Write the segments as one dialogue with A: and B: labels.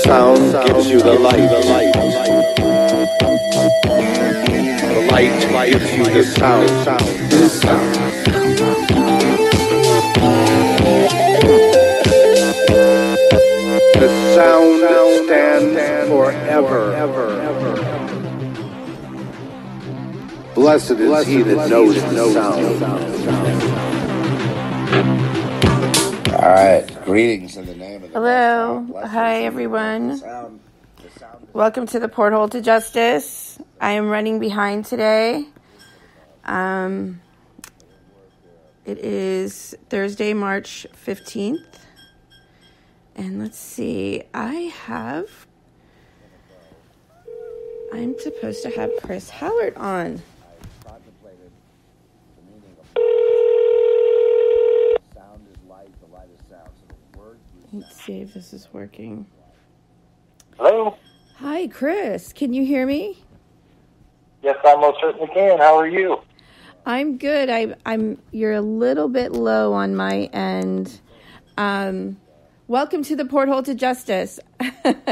A: sound gives you the light. The light gives you the sound. The sound stands forever. Blessed is he that knows the sound.
B: All right. Greetings in the name of the
C: Hello. Hi, everyone. Welcome to the Porthole to Justice. I am running behind today. It is Thursday, March 15th. And let's see. I'm supposed to have Chris Hallet on. Let's see if this is working.
D: Hello?
C: Hi, Chris. Can you hear me?
D: Yes, I most certainly can. How are you?
C: I'm good. You're a little bit low on my end. Welcome to the Porthole to Justice.
D: Thank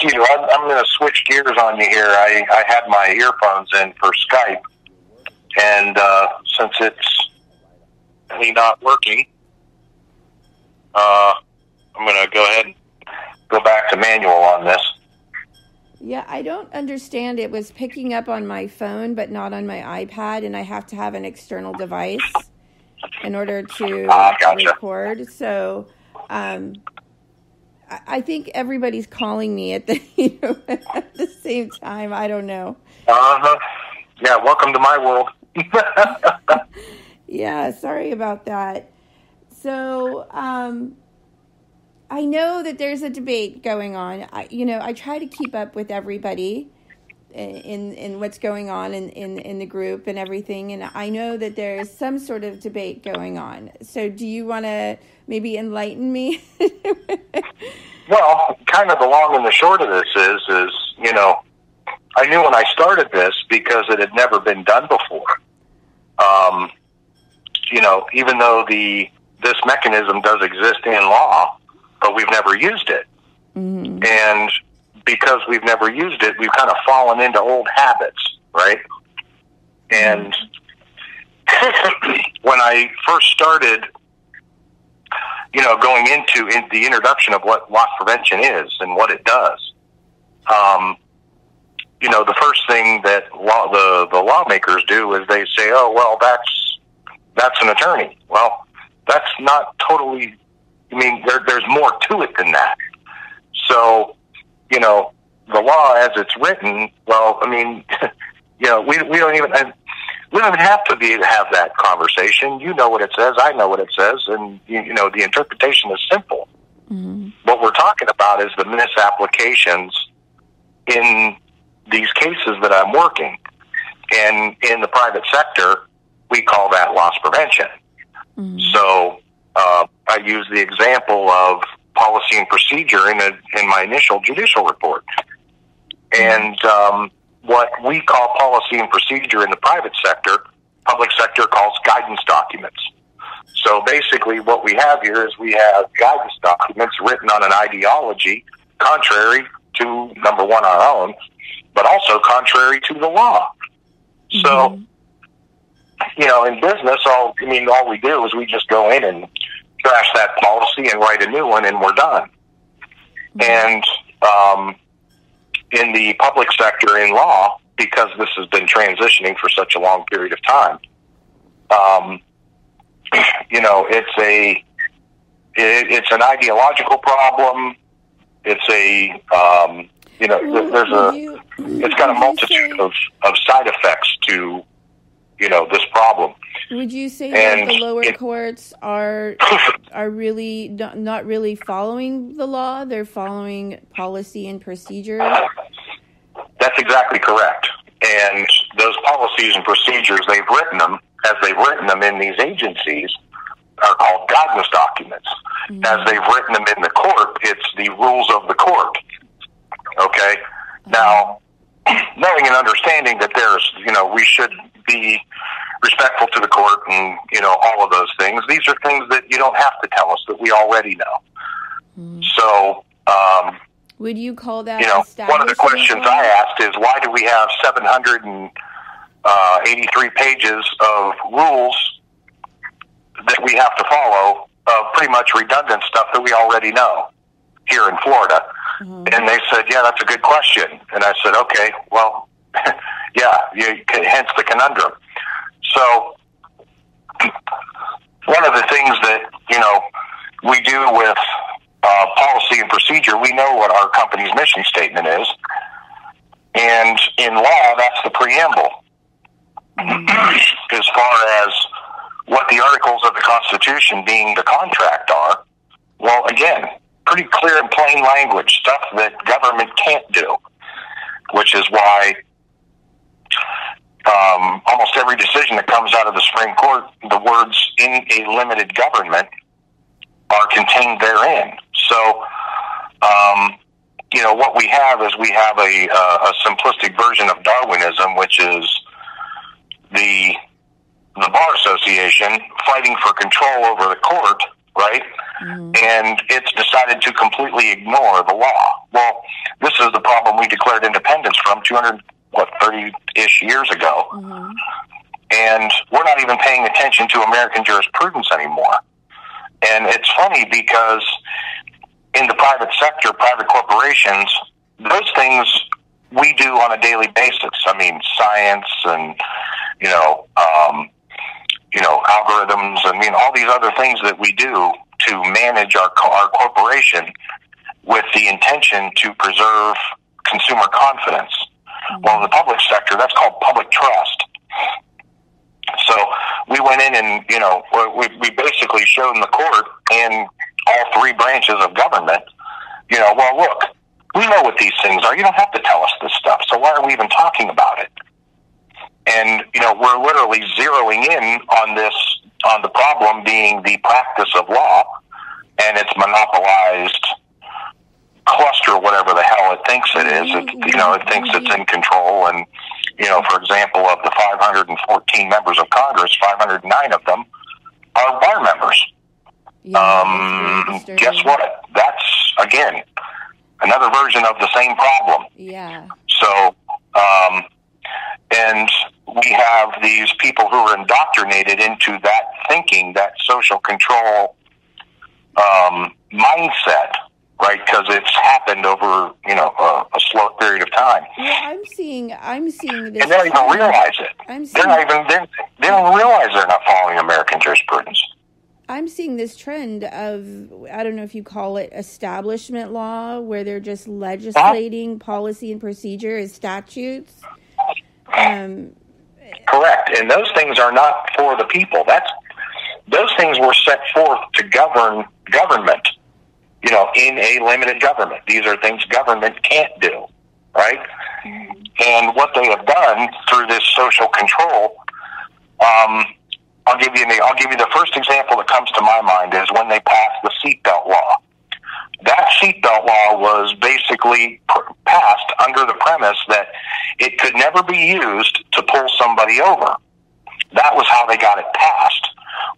D: you. I'm going to switch gears on you here. I had my earphones in for Skype, and since it's really not working, I'm going to go ahead and go back to manual on this.
C: Yeah, I don't understand. It was picking up on my phone, but not on my iPad, and I have to have an external device in order to record. So I think everybody's calling me at the at the same time. I don't know.
D: Yeah, welcome to my world.
C: Yeah, sorry about that. So I know that there's a debate going on. I try to keep up with everybody in what's going on in the group and everything, and I know that there's some sort of debate going on. So do you want to maybe enlighten me?
D: Well, kind of the long and the short of this is I knew when I started this because it had never been done before. Even though this mechanism does exist in law, but we've never used it. Mm-hmm. And because we've never used it, we've kind of fallen into old habits, right? And when I first started, going into the introduction of what loss prevention is and what it does, the first thing that the lawmakers do is they say, oh, well, that's an attorney. Well, that's not totally, there's more to it than that. So, the law as it's written, well, we don't even have to have that conversation. You know what it says, I know what it says, and, the interpretation is simple. Mm-hmm. What we're talking about is the misapplications in these cases that I'm working. And in the private sector, we call that loss prevention. Mm-hmm. So I use the example of policy and procedure in my initial judicial report. And what we call policy and procedure in the private sector, public sector calls guidance documents. So basically what we have here is we have guidance documents written on an ideology contrary to, number one, our own, but also contrary to the law. Mm-hmm. So, in business, all we do is we just go in and trash that policy and write a new one, and we're done. And in the public sector in law, because this has been transitioning for such a long period of time, it's an ideological problem. It's it's got a multitude of side effects to this problem.
C: Would you say that the lower courts are really not really following the law? They're following policy and procedure?
D: That's exactly correct. And those policies and procedures, they've written them in these agencies, are called guidance documents. Mm-hmm. As they've written them in the court, it's the rules of the court. Okay? Mm-hmm. Now, knowing and understanding that we should be respectful to the court and, all of those things, these are things that you don't have to tell us, that we already know. So,
C: would you call that
D: one of the questions I asked is, why do we have 783 pages of rules that we have to follow of pretty much redundant stuff that we already know here in Florida? And they said, yeah, that's a good question. And I said, okay, well, yeah, hence the conundrum. So one of the things that, we do with policy and procedure, we know what our company's mission statement is. And in law, that's the preamble. As far as what the articles of the Constitution, being the contract, are, well, again, pretty clear and plain language, stuff that government can't do, which is why almost every decision that comes out of the Supreme Court, the words "in a limited government" are contained therein. So, what we have is we have a simplistic version of Darwinism, which is the Bar Association fighting for control over the court, right? And it's decided to completely ignore the law. Well, this is the problem we declared independence from 30-ish years ago. And we're not even paying attention to American jurisprudence anymore. And it's funny because in the private sector, private corporations, those things we do on a daily basis. I mean, science and, algorithms and, all these other things that we do to manage our corporation with the intention to preserve consumer confidence. Well, in the public sector, that's called public trust. So we went in and, we basically showed in the court and all three branches of government, well, look, we know what these things are. You don't have to tell us this stuff. So why are we even talking about it? And, we're literally zeroing in on the problem being the practice of law and its monopolized cluster, whatever the hell it thinks it is. It thinks it's in control. And, for example, of the 514 members of Congress, 509 of them are bar members. Guess what? That's, again, another version of the same problem.
C: Yeah.
D: So, and we have these people who are indoctrinated into that thinking, that social control mindset, right? Because it's happened over, a slow period of time.
C: Well, I'm seeing this,
D: and they don't even realize it. They don't realize they're not following American jurisprudence.
C: I'm seeing this trend of, I don't know if you call it establishment law, where they're just legislating policy and procedure as statutes.
D: Correct. And those things are not for the people. Those things were set forth to govern government, in a limited government. These are things government can't do, right? And what they have done through this social control, I'll give you the first example that comes to my mind is when they passed the seatbelt law. That seatbelt law was basically passed under the premise that it could never be used to pull somebody over. That was how they got it passed.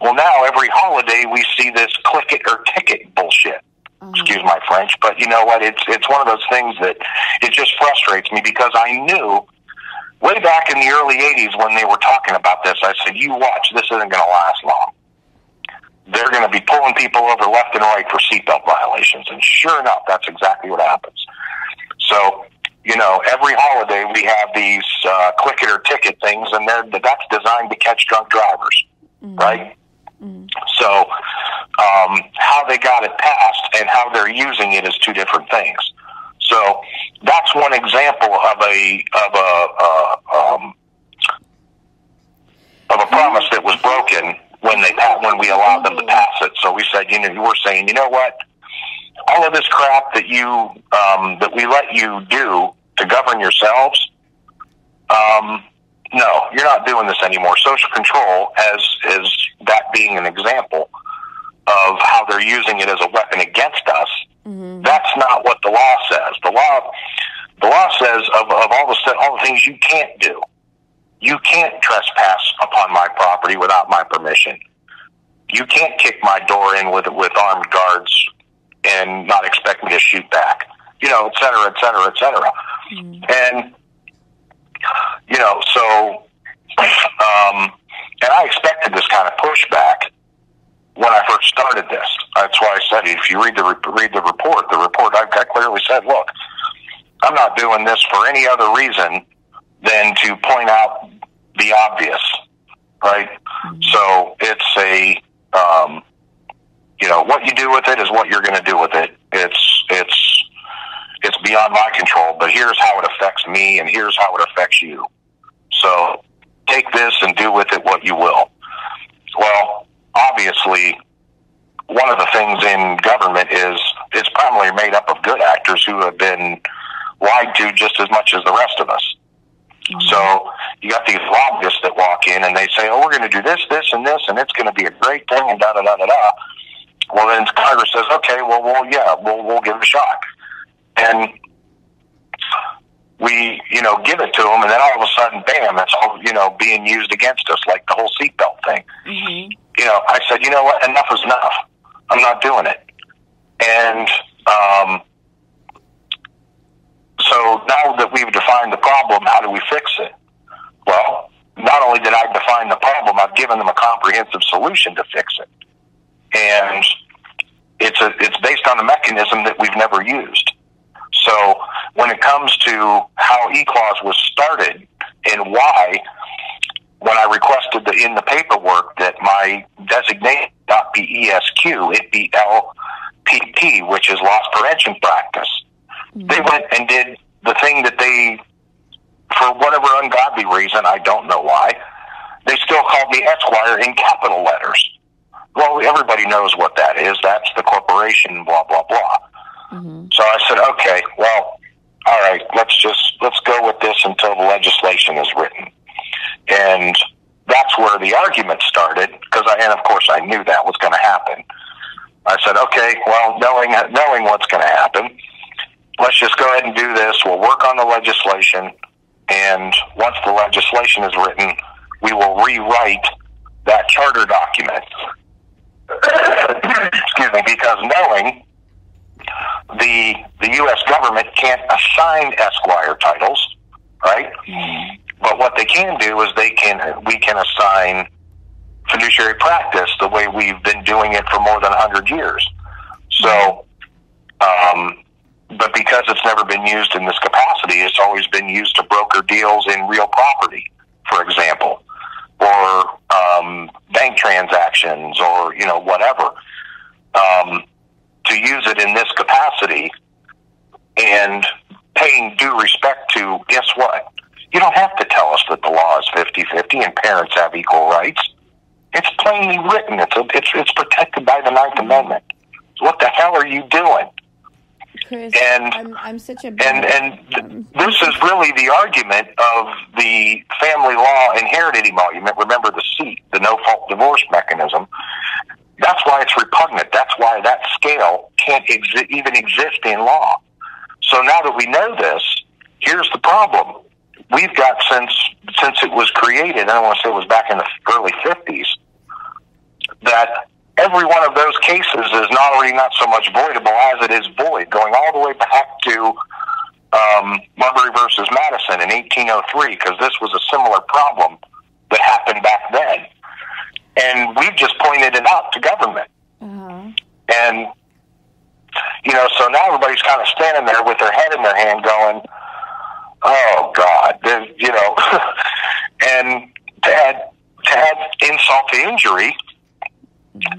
D: Well, now every holiday we see this click it or ticket bullshit. Excuse my French, but you know what? It's one of those things that it just frustrates me because I knew way back in the early 80s when they were talking about this, I said, you watch, this isn't going to last long. They're going to be pulling people over left and right for seatbelt violations. And sure enough, that's exactly what happens. So, every holiday we have these click it or ticket things, and that's designed to catch drunk drivers, right? So, how they got it passed and how they're using it is two different things. So that's one example of a promise that was broken when we allowed them to pass it. So we said, we're saying, you know what? All of this crap that that we let you do to govern yourselves, no, you're not doing this anymore. Social control, as that being an example of how they're using it as a weapon against us, that's not what the law says. The law says of all the things you can't do. You can't trespass upon my property without my permission. You can't kick my door in with armed guards, and not expect me to shoot back, you know, et cetera, et cetera, et cetera. And, you know, so, and I expected this kind of pushback when I first started this. That's why I said, if you read the report, I clearly said, look, I'm not doing this for any other reason than to point out the obvious, right? So it's a, you know, what you do with it is what you're going to do with it. It's beyond my control, but here's how it affects me, and here's how it affects you. So take this and do with it what you will. Well, obviously, one of the things in government is it's primarily made up of good actors who have been lied to just as much as the rest of us. So you got these lobbyists that walk in and they say, oh, we're going to do this, this, and this, and it's going to be a great thing, and da-da-da-da-da. Well, then Congress says, okay, we'll give it a shot. And we, you know, give it to them, and then all of a sudden, bam, it's all, you know, being used against us, like the whole seatbelt thing. You know, I said, you know what, enough is enough. I'm not doing it. And so now that we've defined the problem, how do we fix it? Well, not only did I define the problem, I've given them a comprehensive solution to fix it. And it's based on a mechanism that we've never used. So when it comes to how E-Clause was started and why, when I requested in the paperwork that my designation not be ESQ, it be LPP, which is loss prevention practice, they went and did the thing that they, for whatever ungodly reason, I don't know why, they still called me Esquire in capital letters. Well, everybody knows what that is. That's the corporation, blah, blah, blah. So I said, okay, well, all right, let's go with this until the legislation is written. And that's where the argument started, and of course I knew that was going to happen. I said, okay, well, knowing what's going to happen, let's just go ahead and do this. We'll work on the legislation, and once the legislation is written, we will rewrite that charter document. Excuse me, because knowing the U.S. government can't assign Esquire titles, right? But what they can do is we can assign fiduciary practice the way we've been doing it for more than 100 years. So, but because it's never been used in this capacity, it's always been used to broker deals in real property, for example, or bank transactions, or, you know, whatever. To use it in this capacity and paying due respect to, guess what? You don't have to tell us that the law is 50-50 and parents have equal rights. It's plainly written. It's protected by the Ninth Amendment. What the hell are you doing?
C: Chris,
D: and
C: I'm such a
D: this is really the argument of the family law inherited emolument. Remember the SEAT, the no-fault divorce mechanism. That's why it's repugnant. That's why that scale can't even exist in law. So now that we know this, here's the problem. We've got, since it was created, I want to say it was back in the early 50s, that every one of those cases is not only not so much voidable as it is void, going all the way back to Marbury versus Madison in 1803, because this was a similar problem that happened back then. And we've just pointed it out to government. And, you know, so now everybody's kind of standing there with their head in their hand going, oh, God, you know. And to add insult to injury,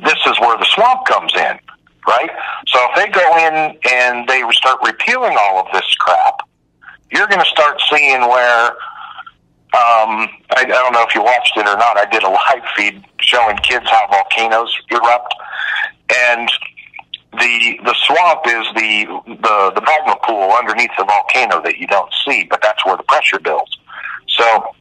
D: this is where the swamp comes in, right? So if they go in and they start repealing all of this crap, you're going to start seeing where, I don't know if you watched it or not, I did a live feed showing kids how volcanoes erupt. And the swamp is the magma pool underneath the volcano that you don't see, but that's where the pressure builds. So,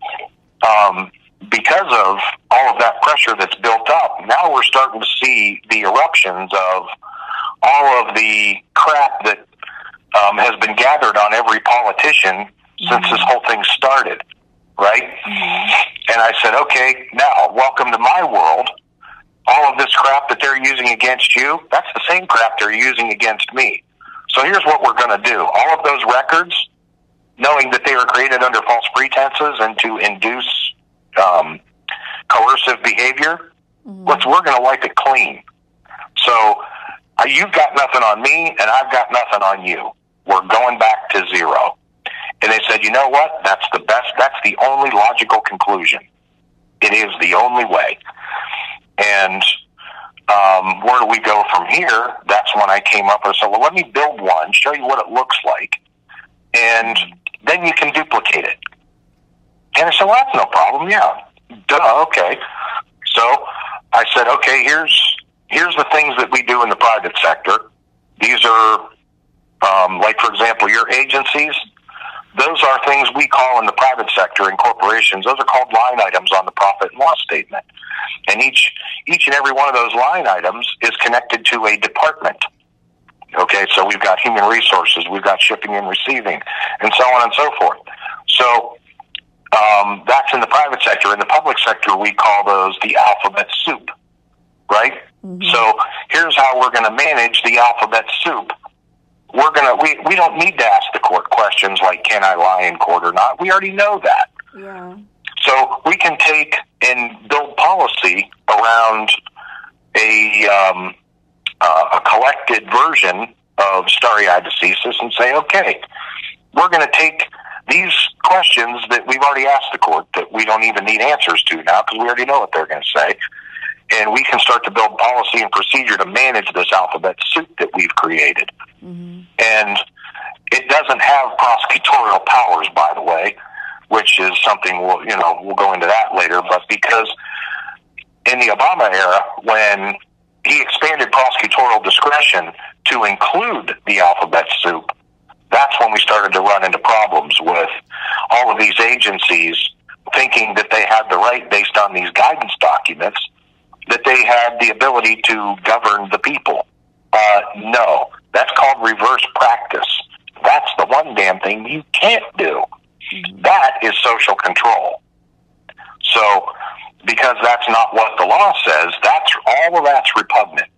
D: because of all of that pressure that's built up, now we're starting to see the eruptions of all of the crap that has been gathered on every politician since this whole thing started, right? And I said, okay, now, welcome to my world. all of this crap that they're using against you, that's the same crap they're using against me. So here's what we're going to do. All of those records, knowing that they were created under false pretenses and to induce coercive behavior, we're going to wipe it clean. So you've got nothing on me, and I've got nothing on you. We're going back to zero. And they said, you know what? That's the best. That's the only logical conclusion. It is the only way. And where do we go from here? That's when I came up with, so well, let me build one, show you what it looks like, and then you can duplicate it. And I said, well, that's no problem. Yeah. Duh, okay. So I said, okay, here's the things that we do in the private sector. These are, like, for example, your agencies. Those are things we call in the private sector in corporations. Those are called line items on the profit and loss statement. And each and every one of those line items is connected to a department. Okay, so we've got human resources, we've got shipping and receiving, and so on and so forth. So that's in the private sector. In the public sector, we call those the alphabet soup, right? So here's how we're going to manage the alphabet soup. We don't need to ask the court questions like, can I lie in court or not? We already know that.
C: Yeah.
D: So we can take and build policy around a collected version of stare decisis and say, okay, we're going to take these questions that we've already asked the court that we don't even need answers to now because we already know what they're going to say, and we can start to build policy and procedure to manage this alphabet soup that we've created. And it doesn't have prosecutorial powers, by the way, which is something we'll go into that later. But because in the Obama era, when he expanded prosecutorial discretion to include the alphabet soup, that's when we started to run into problems with all of these agencies thinking that they had the right, based on these guidance documents, that they had the ability to govern the people. No, that's called reverse practice. That's the one damn thing you can't do. That is social control. So, because that's not what the law says, all of that's repugnant.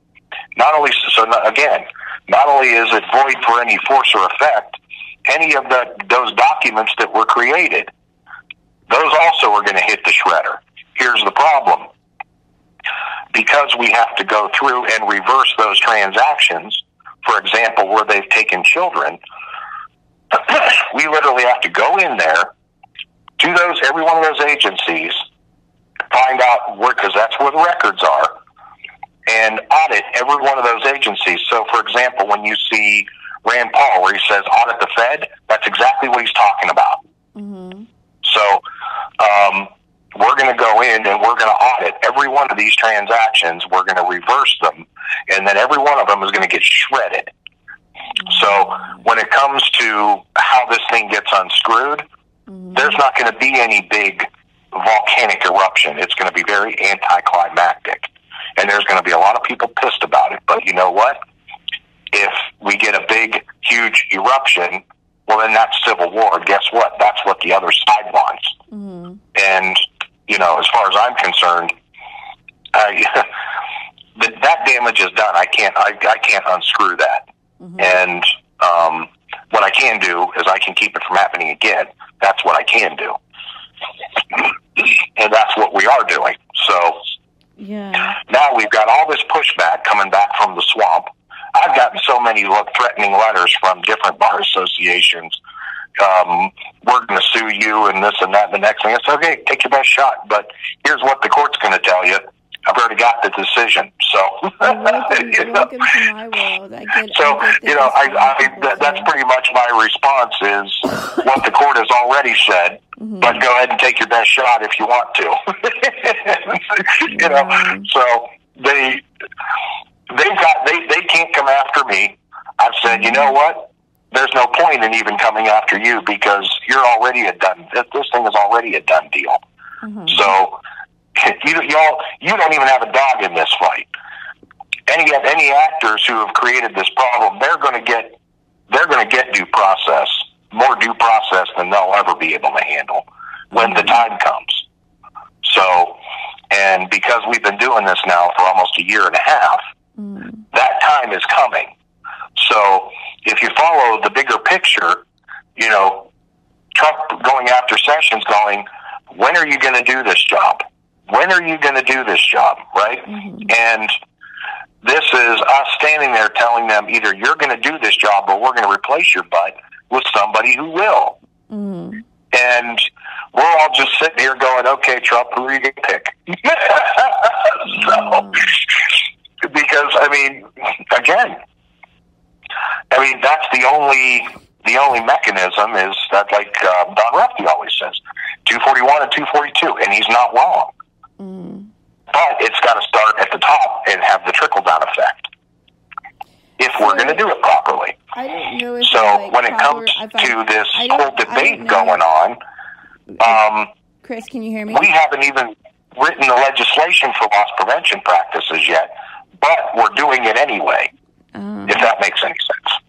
D: Not only is it void for any force or effect, any of those documents that were created, those also are going to hit the shredder. Here's the problem. Because we have to go through and reverse those transactions, for example, where they've taken children, we literally have to go in there to every one of those agencies, find out where, because that's where the records are, and audit every one of those agencies. So, for example, when you see Rand Paul where he says audit the Fed, that's exactly what he's talking about. So, we're going to go in and we're going to audit every one of these transactions. We're going to reverse them, and then every one of them is going to get shredded. So when it comes to how this thing gets unscrewed, there's not going to be any big volcanic eruption. It's going to be very anticlimactic, and there's going to be a lot of people pissed about it. But you know what? If we get a big, huge eruption, well, then that's civil war. Guess what? That's what the other side wants. And as far as I'm concerned, that damage is done. I can't unscrew that. And what I can do is I can keep it from happening again. That's what I can do. And that's what we are doing. So now we've got all this pushback coming back from the swamp. I've gotten so many threatening letters from different bar associations. We're going to sue you and this and that and the next thing. It's okay, take your best shot. But here's what the court's going to tell you. I've already got the decision. So,
C: welcome to my world.
D: That's pretty much my response is what the court has already said. But go ahead and take your best shot if you want to. So they can't come after me. I've said, you know what? There's no point in even coming after you because you're already this thing is already a done deal. So you don't even have a dog in this fight. Any actors who have created this problem, they're going to get due process, more due process than they'll ever be able to handle when the time comes. So And because we've been doing this now for almost a year and a half, that time is coming. So if you follow the bigger picture, you know, Trump going after Sessions going, when are you going to do this job? When are you going to do this job, right? And this is us standing there telling them either you're going to do this job or we're going to replace your butt with somebody who will. And we're all just sitting here going, okay, Trump, who are you going to pick? So, because, I mean, again, I mean, that's the only mechanism is that, like Don Ruffy always says, 241 and 242, and he's not wrong. But it's got to start at the top and have the trickle-down effect if we're going to do it properly.
C: I don't know if
D: so when it comes to this whole debate going on,
C: Chris, can you hear me?
D: We haven't even written the legislation for loss prevention practices yet, but we're doing it anyway, if that makes any sense.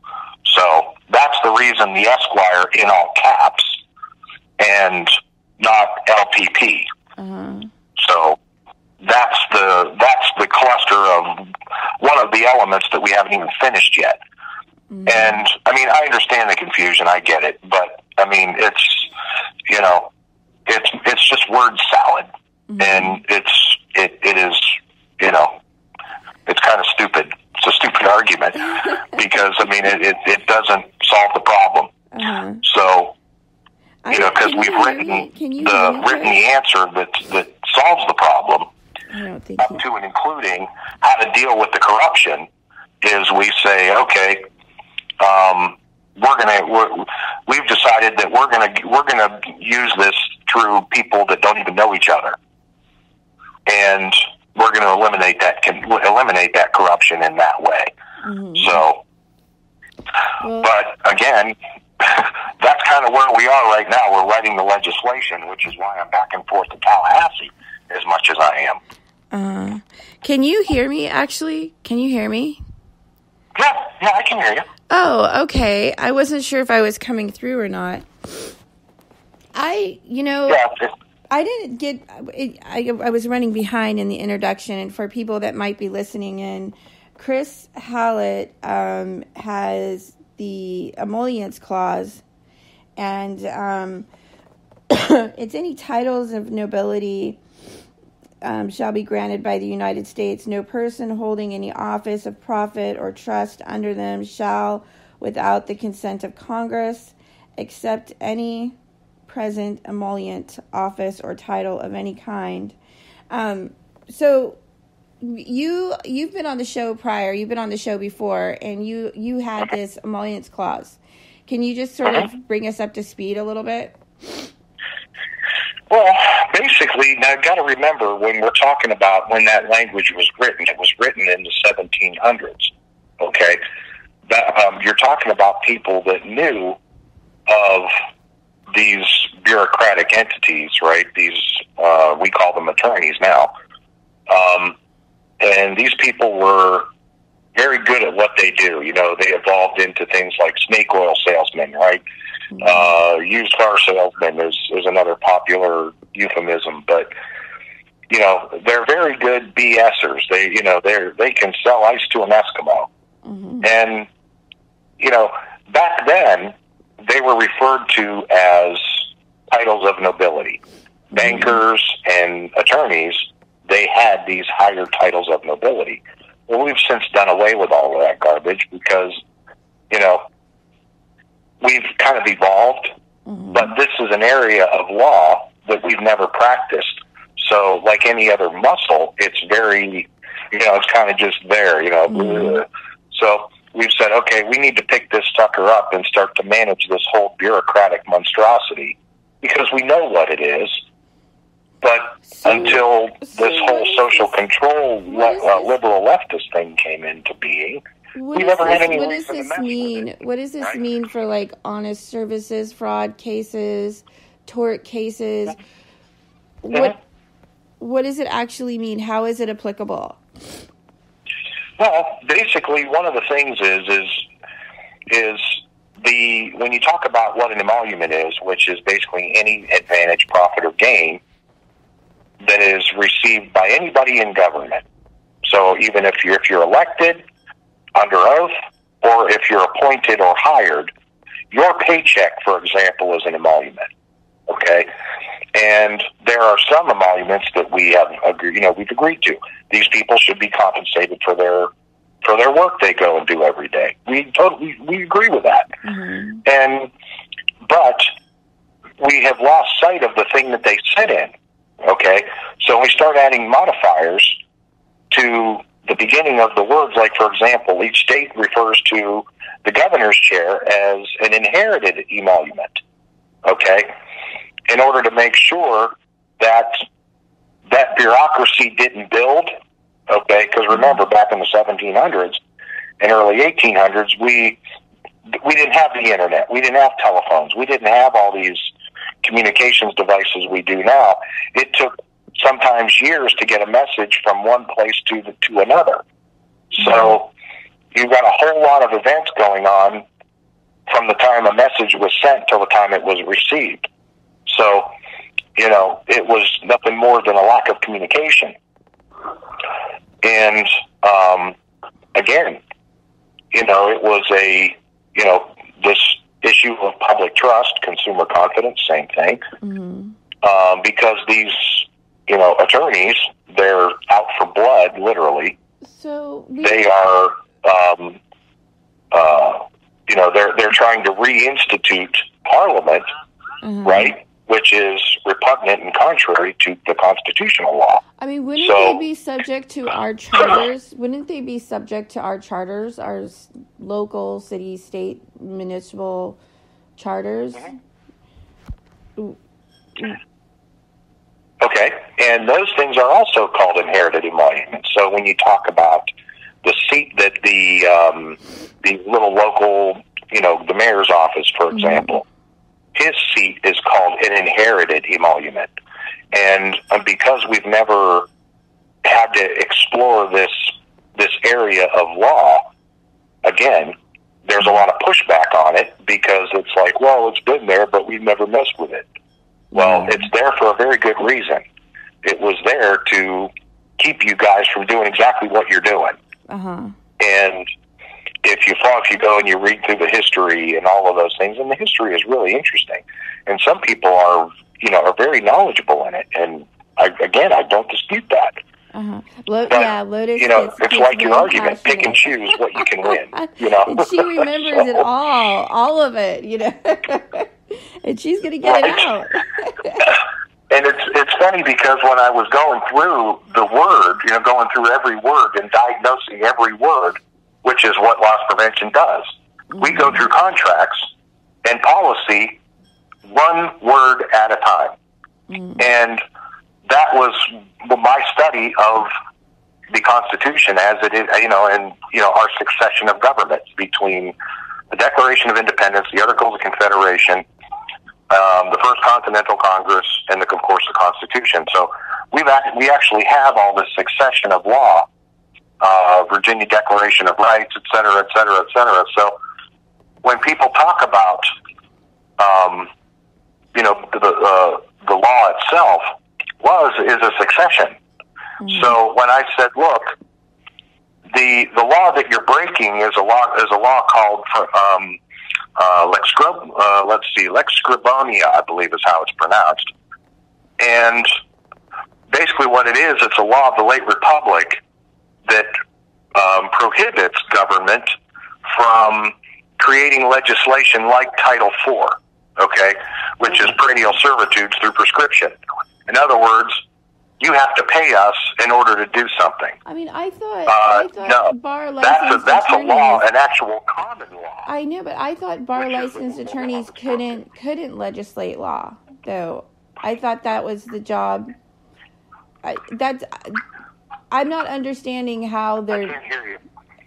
D: So that's the reason the Esquire in all caps and not LPP. So that's the cluster of one of the elements that we haven't even finished yet. And I mean, I understand the confusion, I get it, but I mean, it's, you know, it's just word salad, and it is, you know, it's kind of stupid. It's a stupid argument because I mean, it doesn't solve the problem. So, you know, because we've written the answer that solves the problem, up to and including how to deal with the corruption, is we say, okay, we've decided that we're gonna use this through people that don't even know each other, and we're going to eliminate that corruption in that way. So, but again, that's kind of where we are right now. We're writing the legislation, which is why I'm back and forth to Tallahassee as much as I am.
C: Can you hear me, actually? Can you hear me?
D: Yeah, I can hear you.
C: Oh, okay. I wasn't sure if I was coming through or not. I didn't get, I was running behind in the introduction, and for people that might be listening in, Chris Hallet has the emollients clause, and it's any titles of nobility shall be granted by the United States. No person holding any office of profit or trust under them shall, without the consent of Congress, accept any present emollient office or title of any kind. So you've been on the show prior, you've been on the show before, and you had this emollients clause. Can you just sort of bring us up to speed a little bit?
D: Well, basically, now I've got to remember when we're talking about when that language was written, it was written in the 1700s, okay? That, you're talking about people that knew of these bureaucratic entities, right? These, we call them attorneys now. And these people were very good at what they do. You know, they evolved into things like snake oil salesmen, right? Used car salesman is another popular euphemism, but you know, they're very good BSers. They can sell ice to an Eskimo. And you know, back then they were referred to as titles of nobility. Bankers and attorneys, they had these higher titles of nobility. Well, we've since done away with all of that garbage because, you know, we've kind of evolved, but this is an area of law that we've never practiced. So, like any other muscle, it's very, you know, it's kind of just there, you know. So we've said, okay, we need to pick this sucker up and start to manage this whole bureaucratic monstrosity because we know what it is. But until this whole social control liberal leftist thing came into being, we never had any reason to mess with it.
C: What does this mean for, like, honest services, fraud cases, tort cases? What does it actually mean? How is it applicable?
D: Well, basically, one of the things is when you talk about what an emolument is, which is basically any advantage, profit, or gain, that is received by anybody in government. So even if you're elected under oath, or if you're appointed or hired, your paycheck, for example, is an emolument. Okay, and there are some emoluments that we have we've agreed to. These people should be compensated for their work they go and do every day. We agree with that. Mm-hmm. But we have lost sight of the thing that they sit in. Okay, so we start adding modifiers to the beginning of the words. Like, for example, each state refers to the governor's chair as an inherited emolument. Okay, in order to make sure that that bureaucracy didn't build. Okay, because remember, back in the 1700s and early 1800s, we didn't have the internet, we didn't have telephones, we didn't have all these communications devices we do now. It took sometimes years to get a message from one place to another. So you've got a whole lot of events going on from the time a message was sent till the time it was received. So, it was nothing more than a lack of communication. And, again, it was this issue of public trust, consumer confidence, same thing. Mm-hmm. Because these, attorneys, they're out for blood, literally.
C: So
D: they are, they're trying to reinstitute Parliament, mm-hmm. right? Which is repugnant and contrary to the constitutional law.
C: I mean, wouldn't they be subject to our charters? Wouldn't they be subject to our charters, our local, city, state, municipal charters?
D: Mm-hmm. Okay, and those things are also called inherited emoluments. So when you talk about the seat that the little local, the mayor's office, for example, his seat is called an inherited emolument. And because we've never had to explore this area of law, again, there's a lot of pushback on it because it's like, well, it's been there, but we've never messed with it. Well, it's there for a very good reason. It was there to keep you guys from doing exactly what you're doing. Uh-huh. And if you go and you read through the history and all of those things, and the history is really interesting, and some people are very knowledgeable in it, and I don't dispute that.
C: Uh-huh.
D: But,
C: Lotus.
D: It's like your argument: pick and choose what you can win.
C: And she remembers it all of it. And she's going to get it out.
D: And it's funny because when I was going through the word, going through every word and diagnosing every word, which is what loss prevention does. Mm-hmm. We go through contracts and policy one word at a time. Mm-hmm. And that was my study of the Constitution as it is, and our succession of government between the Declaration of Independence, the Articles of Confederation, the First Continental Congress, and of course the Constitution. So we actually have all this succession of law, Virginia Declaration of Rights, et cetera, et cetera, et cetera. So when people talk about, the law itself is a succession. Mm-hmm. So when I said, look, the law that you're breaking is a law called Lex Scribonia, I believe is how it's pronounced. And basically what it is, it's a law of the late Republic that prohibits government from creating legislation like Title IV, okay, which is perennial servitudes through prescription. In other words, you have to pay us in order to do something.
C: I mean, I thought
D: no,
C: bar licensed
D: that's
C: attorneys,
D: a law, an actual common law.
C: I know, but I thought bar licensed attorneys couldn't legislate law, though. I thought that was the job. I'm not understanding how they're.
D: I can't hear you.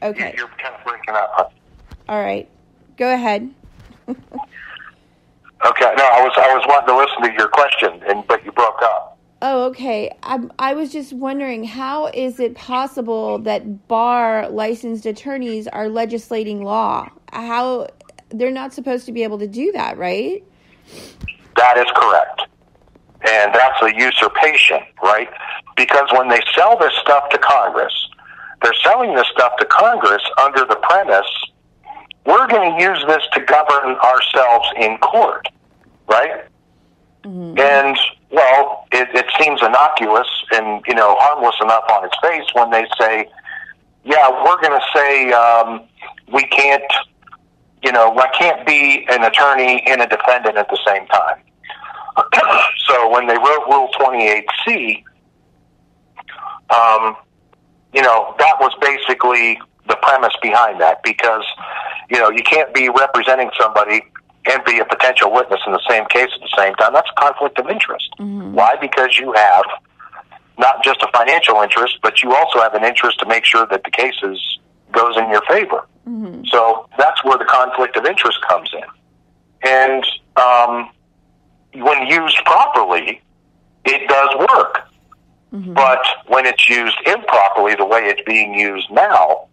C: Okay.
D: You're kind of breaking up.
C: All right, go ahead.
D: Okay, no, I was wanting to listen to your question, but you broke up.
C: Oh, okay. I was just wondering, how is it possible that bar licensed attorneys are legislating law? How they're not supposed to be able to do that, right?
D: That is correct. And that's a usurpation, right? Because when they sell this stuff to Congress, they're selling this stuff to Congress under the premise, we're going to use this to govern ourselves in court, right? Mm-hmm. And, well, it seems innocuous and, harmless enough on its face when they say, yeah, we're going to say we can't, I can't be an attorney and a defendant at the same time. So when they wrote Rule 28C, that was basically the premise behind that, because, you can't be representing somebody and be a potential witness in the same case at the same time. That's a conflict of interest. Mm-hmm. Why? Because you have not just a financial interest, but you also have an interest to make sure that the case goes in your favor. Mm-hmm. So that's where the conflict of interest comes in. And when used properly, it does work. Mm-hmm. But when it's used improperly, the way it's being used now,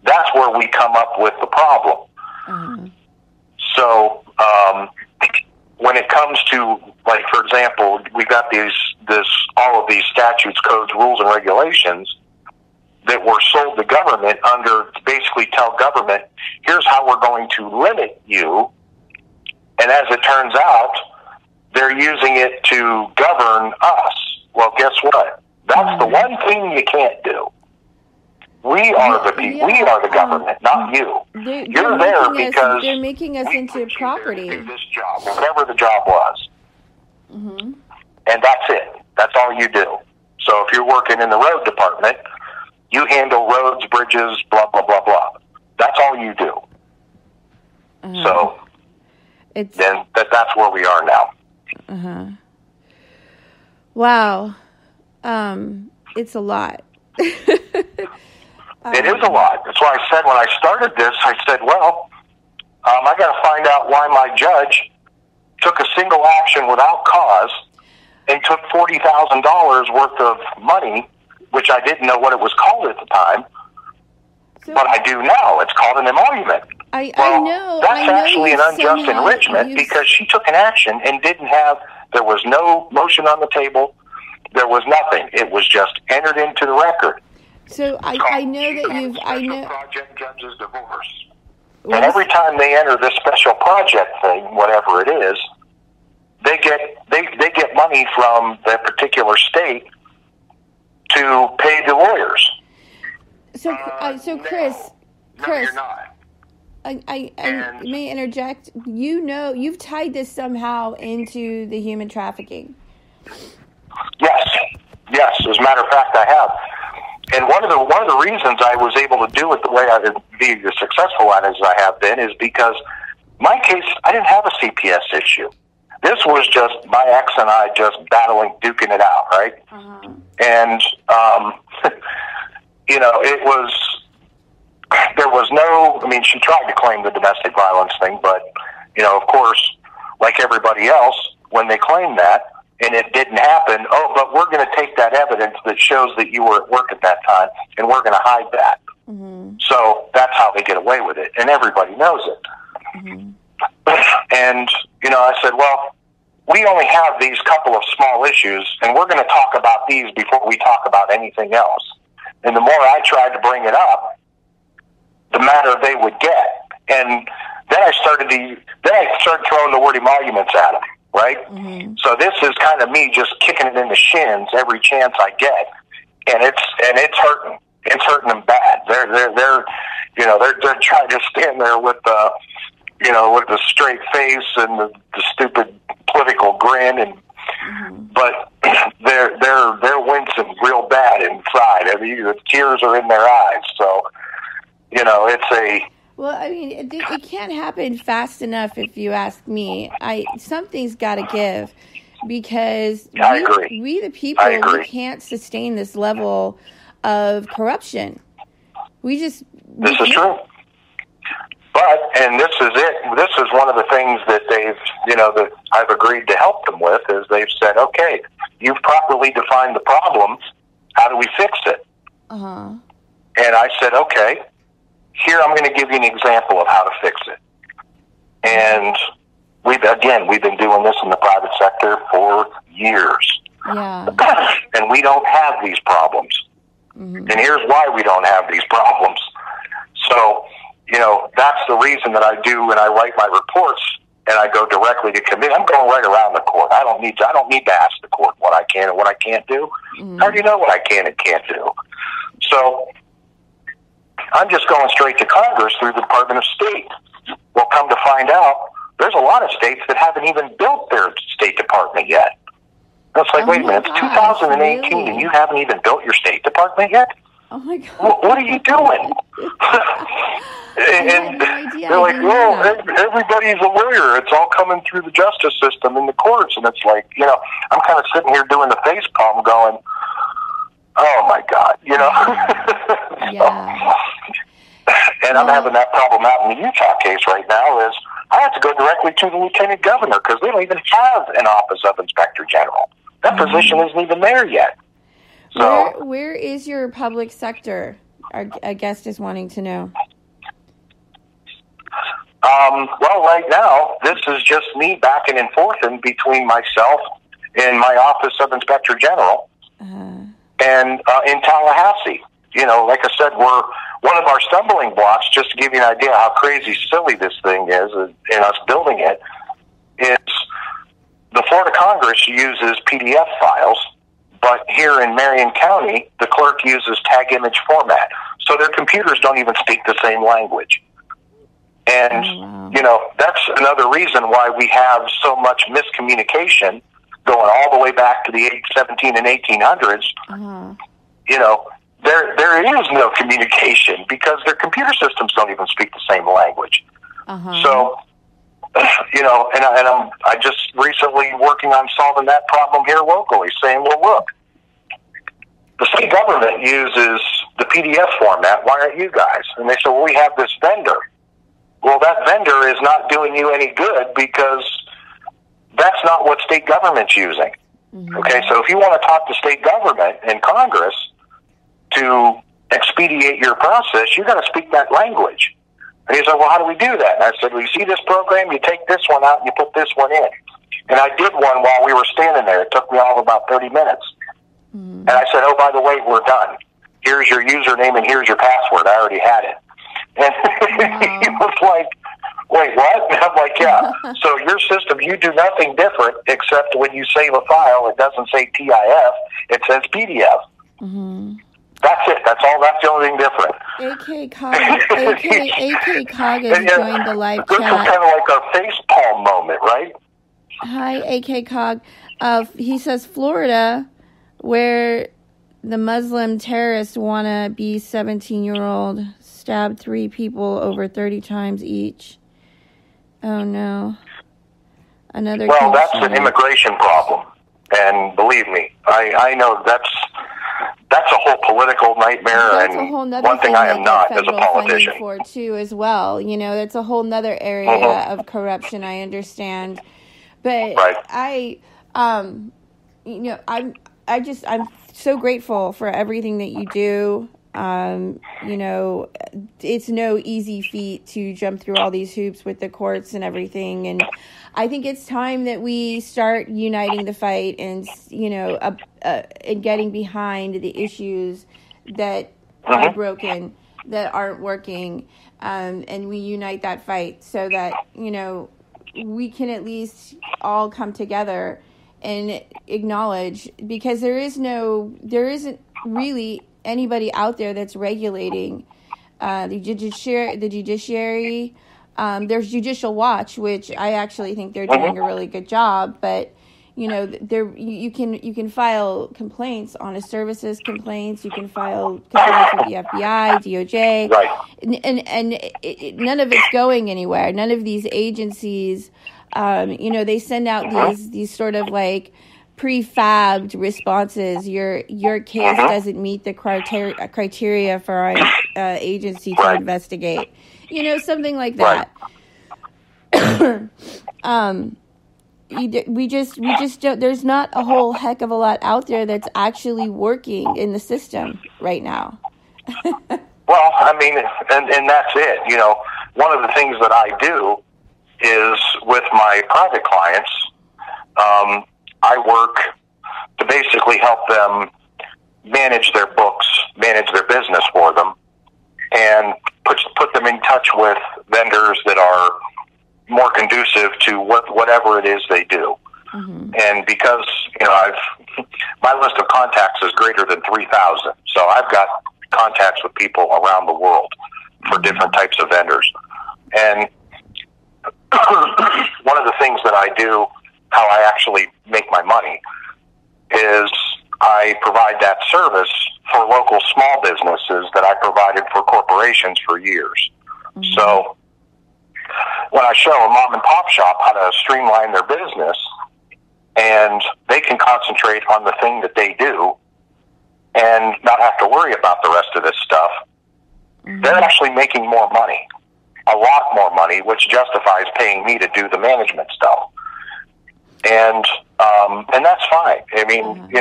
D: that's where we come up with the problem. Mm-hmm. So when it comes to, like, for example, we've got all of these statutes, codes, rules, and regulations that were sold to government under, basically tell government, here's how we're going to limit you. And as it turns out, they're using it to govern us. Well, guess what? That's the one thing you can't do. We are the people. We are the government, not you. You're there because
C: they're making us into property.
D: Do this job, whatever the job was. Mm-hmm. And that's it. That's all you do. So if you're working in the road department, you handle roads, bridges, blah, blah, blah, blah. That's all you do. Uh-huh. So then that's where we are now.
C: Uh-huh. Wow. It's a lot.
D: It is a lot. That's why I said when I started this, I said, well, I got to find out why my judge took a single action without cause and took $40,000 worth of money, which I didn't know what it was called at the time, but I do now. It's called an emolument.
C: I know.
D: That's actually an unjust enrichment because she took an action and there was no motion on the table. There was nothing. It was just entered into the record.
C: So I know that
D: Special project judge's divorce. And every time they enter this special project thing, whatever it is, they get money from the particular state to pay the lawyers.
C: So Chris,
D: no, you're not.
C: I may interject. You've tied this somehow into the human trafficking.
D: Yes. As a matter of fact, I have. And one of the reasons I was able to do it the way I be as successful at it as I have been is because my case, I didn't have a CPS issue. This was just my ex and I just duking it out, right? Uh-huh. And there was no. I mean, she tried to claim the domestic violence thing, but of course, like everybody else, when they claim that. And it didn't happen. Oh, but we're going to take that evidence that shows that you were at work at that time, and we're going to hide that. Mm-hmm. So that's how they get away with it, and everybody knows it. Mm-hmm. And, I said, well, we only have these couple of small issues, and we're going to talk about these before we talk about anything else. And the more I tried to bring it up, the madder they would get. And then I started throwing the word emoluments at them. Right? Mm-hmm. So this is kind of me just kicking it in the shins every chance I get. And it's hurting. It's hurting them bad. They're trying to stand there with the straight face and the stupid political grin but they're wincing real bad inside. I mean, the tears are in their eyes. So, it's a
C: Well, I mean, it can't happen fast enough, if you ask me. Something's got to give, because we the people, we can't sustain this level of corruption.
D: This is true. And this is it. This is one of the things that that I've agreed to help them with, is they've said, okay, you've properly defined the problems. How do we fix it? Uh-huh. And I said, okay. Here, I'm going to give you an example of how to fix it. And we we've been doing this in the private sector for years.
C: Yeah.
D: And we don't have these problems. And here's why we don't have these problems. So, that's the reason that I do when I write my reports and I go directly to committee. I'm going right around the court. I don't need to ask the court what I can and what I can't do. I already know what I can and can't do. So I'm just going straight to Congress through the Department of State. Well, come to find out, there's a lot of states that haven't even built their State Department yet. It's like, wait a minute, it's 2018
C: really?
D: and you haven't even built your State Department yet?
C: Oh my God.
D: What are you doing? And they're like, well, everybody's a lawyer. It's all coming through the justice system in the courts. And it's like, I'm kind of sitting here doing the face palm going, oh my God,
C: Yeah.
D: And I'm having that problem out in the Utah case right now is I have to go directly to the lieutenant governor because they don't even have an office of inspector general. That position isn't even there yet. So
C: where is your public sector? Our guest is wanting to know.
D: Well, right now, this is just me backing and forthing between myself and my office of inspector general and in Tallahassee. Like I said, we're one of our stumbling blocks, just to give you an idea how crazy silly this thing is and us building it, is the Florida Congress uses PDF files, but here in Marion County, the clerk uses tag image format. So their computers don't even speak the same language. And, that's another reason why we have so much miscommunication going all the way back to the 17 and 1800s. There is no communication because their computer systems don't even speak the same language. So, and I just recently working on solving that problem here locally, saying, well, look, the state government uses the PDF format. Why aren't you guys? And they said, well, we have this vendor. Well, that vendor is not doing you any good because that's not what state government's using. Okay, so if you want to talk to state government and Congress to expedite your process, you got to speak that language. And he said, well, how do we do that? And I said, well, you see this program? You take this one out and you put this one in. And I did one while we were standing there. It took me all about 30 minutes. And I said, oh, by the way, we're done. Here's your username and here's your password. I already had it. And he was like, wait, what? And I'm like, yeah. So your system, you do nothing different except when you save a file, it doesn't say TIF, it says PDF. That's it. That's all. That's the only thing different.
C: AK Cog has joined the live
D: this
C: chat.
D: This is kind of like our face palm moment, right?
C: Hi, AK Cog. He says Florida, where the Muslim terrorists want to be 17-year-old, stabbed 3 people over 30 times each. Oh, no. Another
D: Well, that's an immigration problem. And believe me, I know that's a whole political nightmare.
C: That's
D: and
C: a whole nother
D: one thing I am not as a politician.
C: For too, as well. That's a whole nother area of corruption. I understand, but I'm so grateful for everything that you do. It's no easy feat to jump through all these hoops with the courts and everything. And I think it's time that we start uniting the fight and, and getting behind the issues that are broken, that aren't working. And we unite that fight so that, we can at least all come together and acknowledge, because there isn't really anybody out there that's regulating the judiciary. There's Judicial Watch, which I actually think they're doing a really good job, but you can file complaints, honest services complaints. You can file complaints with the FBI, DOJ, and none of it's going anywhere. None of these agencies, they send out these sort of like prefabbed responses. Your case doesn't meet the criteria for our agency to investigate. Something like that. We just don't. There's not a whole heck of a lot out there that's actually working in the system right now.
D: Well, I mean, and that's it. One of the things that I do is with my private clients, I work to basically help them manage their books, manage their business for them, and put them in touch with vendors that are more conducive to whatever it is they do. Mm-hmm. And because, my list of contacts is greater than 3,000, so I've got contacts with people around the world for different types of vendors. And one of the things that I do, how I actually make my money, is I provide that service for local small businesses that I provided for corporations for years. Mm-hmm. So when I show a mom and pop shop how to streamline their business, and they can concentrate on the thing that they do and not have to worry about the rest of this stuff, mm-hmm. they're actually making more money, a lot more money, which justifies paying me to do the management stuff. And that's fine. I mean, mm-hmm.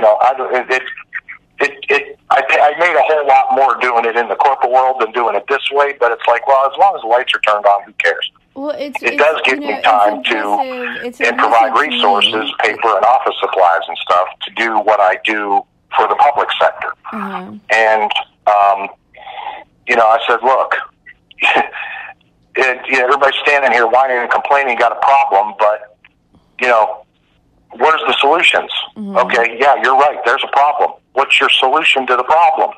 D: I made a whole lot more doing it in the corporate world than doing it this way, but it's like, well, as long as the lights are turned on, who cares?
C: Well, it
D: does give me time to provide resources, paper and office supplies and stuff to do what I do for the public sector. Uh-huh. And, I said, look, everybody's standing here whining and complaining, got a problem, but, where's the solutions? Mm-hmm. Okay, yeah, you're right, there's a problem. What's your solution to the problem?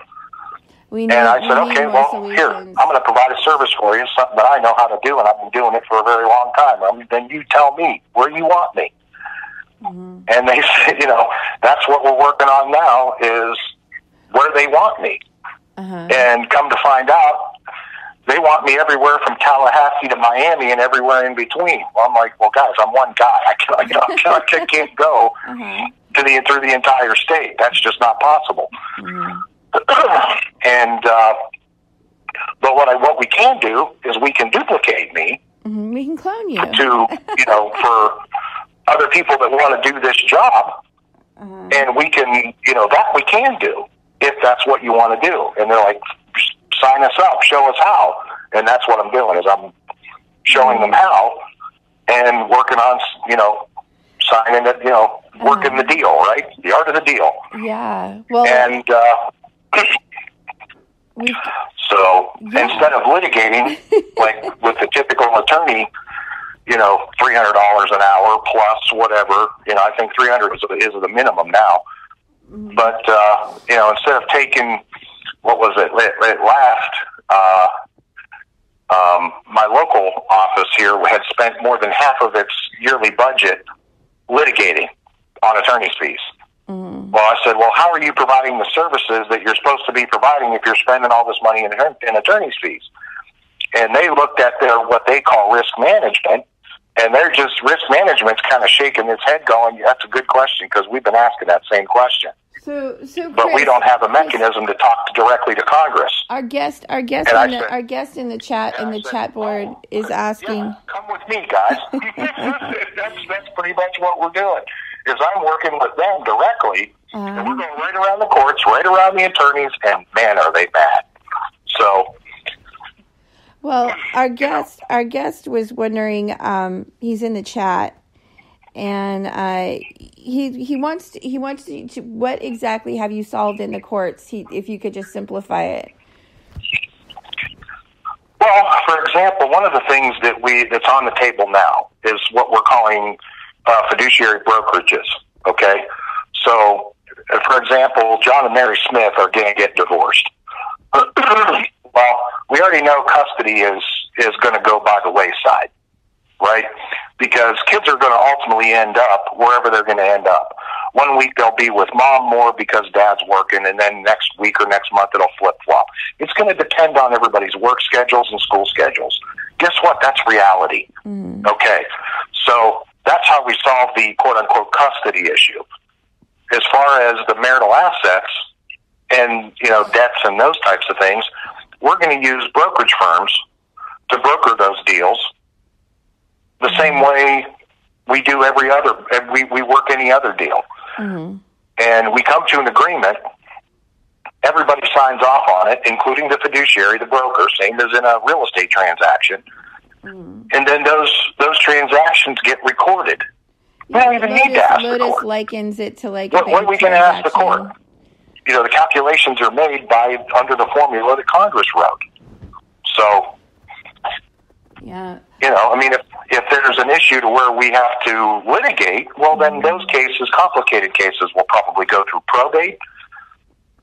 D: And I said, okay, well, here, I'm going to provide a service for you, something that I know how to do, and I've been doing it for a very long time. Then you tell me where you want me. Mm-hmm. And they said, that's what we're working on now, is where they want me. Uh-huh. And come to find out, they want me everywhere from Tallahassee to Miami and everywhere in between. Well, I'm like, well, guys, I'm one guy. I can't go uh-huh. Through the entire state. That's just not possible. Mm-hmm. And but what we can do is we can duplicate me.
C: Mm-hmm. We can clone you
D: for other people that want to do this job, uh-huh. and we can that we can do if that's what you want to do. And they're like, sign us up, show us how, and that's what I'm doing. Is I'm showing them how and working on signing it, working the deal, right? The art of the deal.
C: Yeah. Well.
D: And. So instead of litigating, like with the typical attorney, $300 an hour plus whatever, I think 300 is the minimum now. Mm-hmm. But, instead of taking, what was it, last, my local office here had spent more than half of its yearly budget litigating on attorney's fees. Mm-hmm. Well, I said, well, how are you providing the services that you're supposed to be providing if you're spending all this money in attorney's fees? And they looked at what they call risk management, and risk management's kind of shaking its head going, that's a good question, because we've been asking that same question.
C: So Chris,
D: but we don't have a mechanism to talk directly to Congress.
C: Our guest in the chat board is asking.
D: Yeah, come with me, guys. that's pretty much what we're doing. Is I'm working with them directly, and we're going right around the courts, right around the attorneys, and man, are they bad. So,
C: well, our guest was wondering. He's in the chat, and he wants to. What exactly have you solved in the courts? If you could just simplify it.
D: Well, for example, one of the things that's on the table now is what we're calling fiduciary brokerages, okay? So, for example, John and Mary Smith are going to get divorced. Well, we already know custody is going to go by the wayside, right? Because kids are going to ultimately end up wherever they're going to end up. 1 week they'll be with mom more because dad's working, and then next week or next month it'll flip-flop. It's going to depend on everybody's work schedules and school schedules. Guess what? That's reality. Mm. Okay, so that's how we solve the quote-unquote custody issue. As far as the marital assets and, debts and those types of things, we're going to use brokerage firms to broker those deals the same way we do we work any other deal. Mm-hmm. And we come to an agreement. Everybody signs off on it, including the fiduciary, the broker, same as in a real estate transaction. and then those transactions get recorded. We don't even need to ask the
C: Lotus
D: court.
C: likens it to like
D: What are we going to ask the court? The calculations are made under the formula that Congress wrote. So,
C: yeah.
D: If there's an issue to where we have to litigate, well, then those cases, complicated cases, will probably go through probate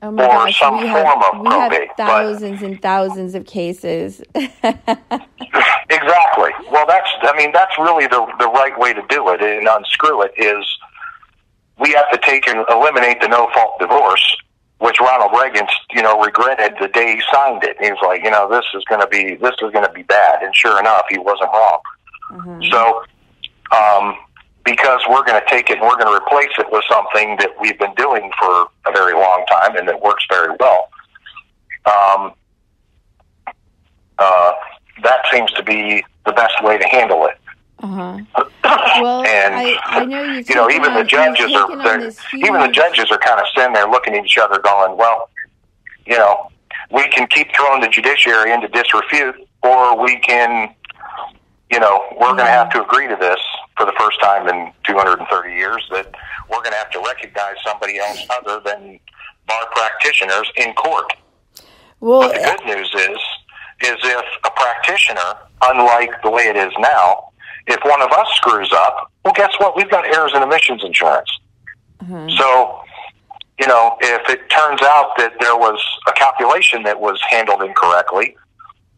D: or some form of probate.
C: We have thousands and thousands of cases.
D: Exactly. Well, that's really the right way to do it and unscrew it is we have to take and eliminate the no-fault divorce, which Ronald Reagan, regretted the day he signed it. He was like, this is going to be bad. And sure enough, he wasn't wrong. So, because we're going to take it and we're going to replace it with something that we've been doing for a very long time and that works very well, that seems to be the best way to handle it.
C: Well,
D: and
C: I know
D: even the judges are kind of sitting there looking at each other, going, "Well, we can keep throwing the judiciary into disrepute, or we can, we're going to have to agree to this for the first time in 230 years that we're going to have to recognize somebody else other than bar practitioners in court."
C: Well,
D: but the good news is if a practitioner, unlike the way it is now, if one of us screws up, well, guess what? We've got errors and omissions insurance. So, if it turns out that there was a calculation that was handled incorrectly,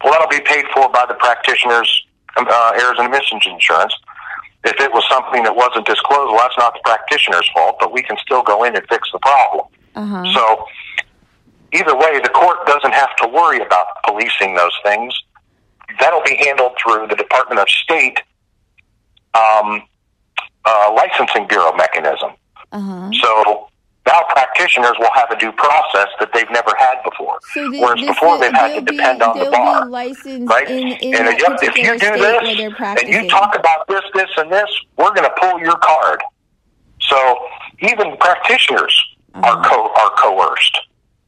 D: well, that'll be paid for by the practitioner's errors and omissions insurance. If it was something that wasn't disclosed, well, that's not the practitioner's fault, but we can still go in and fix the problem. So, either way, the court doesn't have to worry about policing those things. That'll be handled through the Department of State licensing bureau mechanism. So now practitioners will have a due process that they've never had before. Whereas before they've had to depend on the bar. Right?
C: In
D: and if you do this and you talk about this, and this, we're going to pull your card. So even practitioners are coerced.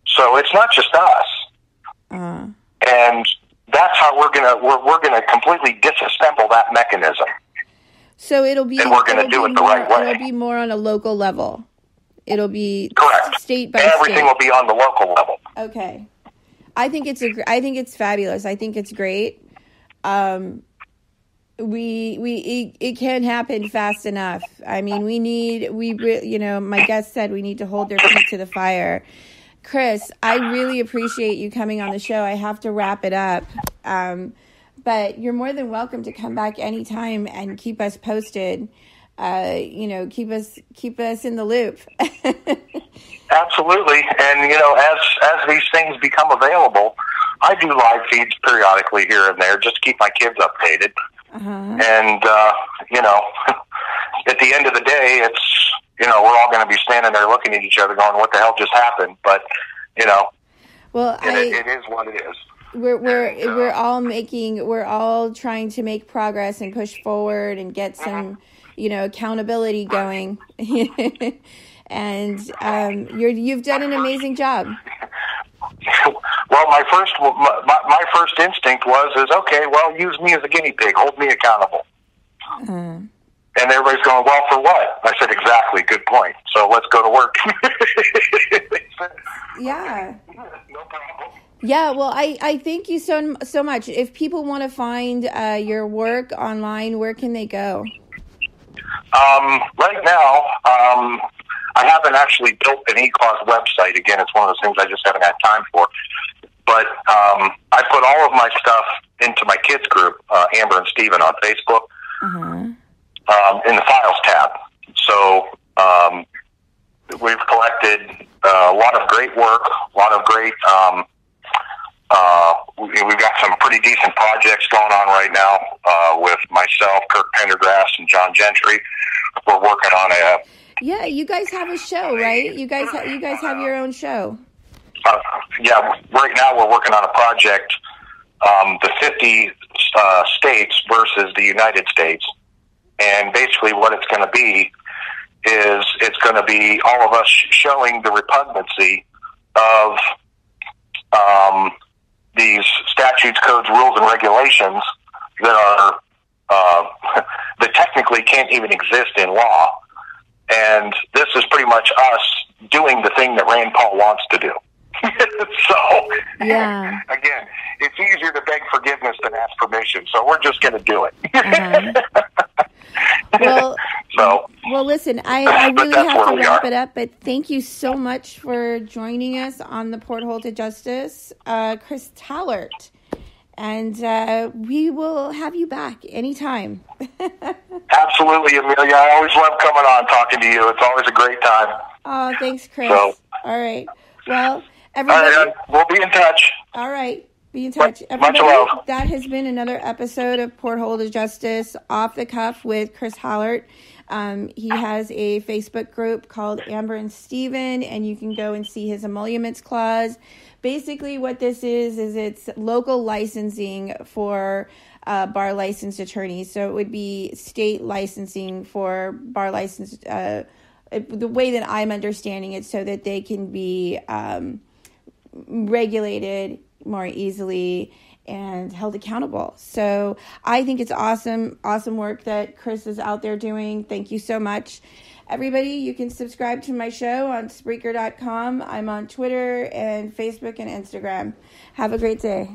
D: So it's not just us. And that's how we're gonna completely disassemble that mechanism.
C: So it'll be,
D: and we're going to do it the right way.
C: It'll be more on a local level. It'll be
D: correct.
C: State by
D: Everything
C: state.
D: will be on the local level.
C: Okay, I think it's fabulous. I think it's great. It can happen fast enough. I mean, my guest said we need to hold their feet to the fire. Chris, I really appreciate you coming on the show. I have to wrap it up. But you're more than welcome to come back anytime and keep us posted. Keep us in the loop.
D: Absolutely. And, as these things become available, I do live feeds periodically here and there just to keep my kids updated. And, at the end of the day, it's, we're all going to be standing there looking at each other going, what the hell just happened? But,
C: well,
D: it is what it is.
C: We're all trying to make progress and push forward and get some, accountability going. And you've done an amazing job.
D: Well, my first instinct is okay. Well, use me as a guinea pig. Hold me accountable. And everybody's going, well, for what? I said, exactly. Good point. So let's go to work.
C: Yeah.
D: No problem.
C: Yeah, well, I thank you so much. If people want to find your work online, where can they go?
D: Right now, I haven't actually built an eCause website. Again, it's one of those things I just haven't had time for. But I put all of my stuff into my kids group, Amber and Steven, on Facebook, in the Files tab. So we've collected a lot of great work, a lot of great... we've got some pretty decent projects going on right now with myself, Kirk Pendergrass, and John Gentry. We're working on a...
C: Yeah, you guys have a show, right? You guys have your own show.
D: Yeah, right now we're working on a project, the 50 states versus the United States. And basically what it's going to be is it's going to be all of us showing the repugnancy of these statutes, codes, rules, and regulations that are that technically can't even exist in law. And this is pretty much us doing the thing that Rand Paul wants to do. So,
C: yeah.
D: Again, it's easier to beg forgiveness than ask permission. So we're just going to do it.
C: Well, listen, I really have to wrap it up, but thank you so much for joining us on the Porthole to Justice, Chris Hallet. And we will have you back anytime.
D: Absolutely, Amelia. I always love coming on talking to you. It's always a great time.
C: Oh, thanks, Chris.
D: So,
C: all right. Well, everybody.
D: All right, we'll be in touch.
C: All right. Be in touch.
D: Much love.
C: That has been another episode of Porthole to Justice Off the Cuff with Chris Hallet. He has a Facebook group called Amber and Steven, and you can go and see his emoluments clause. Basically, what this is it's local licensing for bar licensed attorneys. So it would be state licensing for bar licensed, the way that I'm understanding it, so that they can be regulated more easily and held accountable. So I think it's awesome work that Chris is out there doing. Thank you so much. Everybody, you can subscribe to my show on Spreaker.com. I'm on Twitter and Facebook and Instagram. Have a great day.